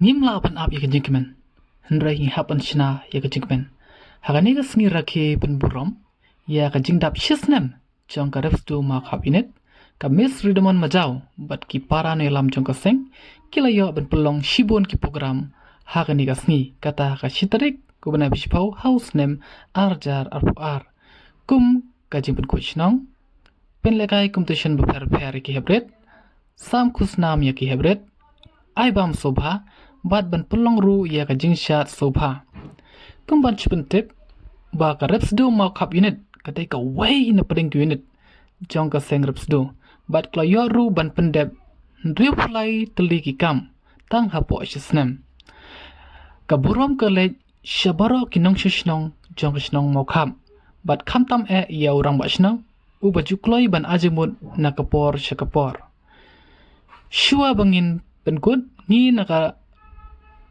Nimla pan ap ya kejengkemen. Hendra hi hapan shna ya kejengkemen. Hagani ka sni rakhe pan burom. Ya kejeng dap snem. Jong ka Repsdo Mawkhap inet. Ka mis ridamon majau. Bat ki para ne lam jong ka seng. Kila yo ban pelong shibon ki program. Hagani ka sni. Kata ka shitarik. Kubana bishpau house nem. Arjar arpuar. Kum kajeng pan kuchnong. Pen lekai competition beper ki hebret. Sam kusnam ya ki hebret. Ai bam sobha. Bat ban pelong ru ya ka jingshat sobha. Kumban chipentip. Ba ka Repsdo Mawkhap unit. Katai ka way na pedeng unit. Jong ka seng Repsdo. Bat klayo ru ban pendep. Riu play teli ki kam. Tang hapo snem. Ka burom ka lej. Shabaro kinong shishnong. Jong ka shnong Mawkhap. Bat kam tam ya orang ba shnong. Uba jukloi ban ajemut na kapor syakapor. Shua bangin penkut. Ni naka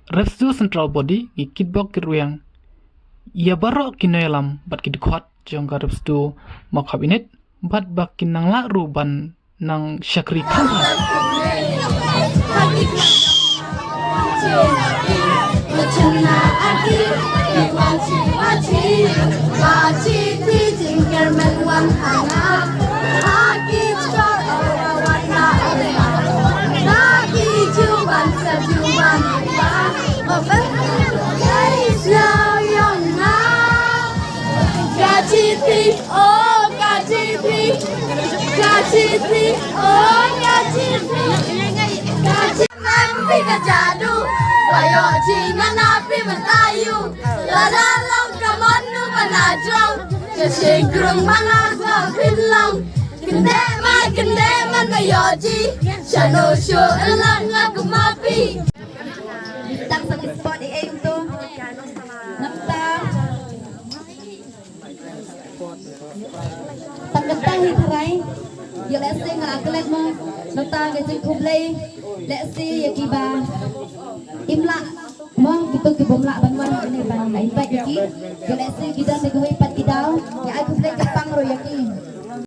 Repsdo central body ni kitbok kiruyang. Ya barok kinoyalam bat kidikot jong ka Repsdo Mawkhap init bat bakin nang lakru ban nang syakri kama. Jadu, wayo cina napi mentayu, ladalong kamonu manajong, kesingkrung mangago pinlong, kendeman mayoji, shano sho elang aku mapi. Tang sa spot i-aim to. Napta. Tanggatang hitray. Yo let's see nga aklet mo. Napta ga jing kublay. Let's see ya kiba. Imla mo gitu ki bomla banwan ini ban na invite ki. Yo let's see kita negoy pat kidaw. Ya ay kublay kapang ro yaki.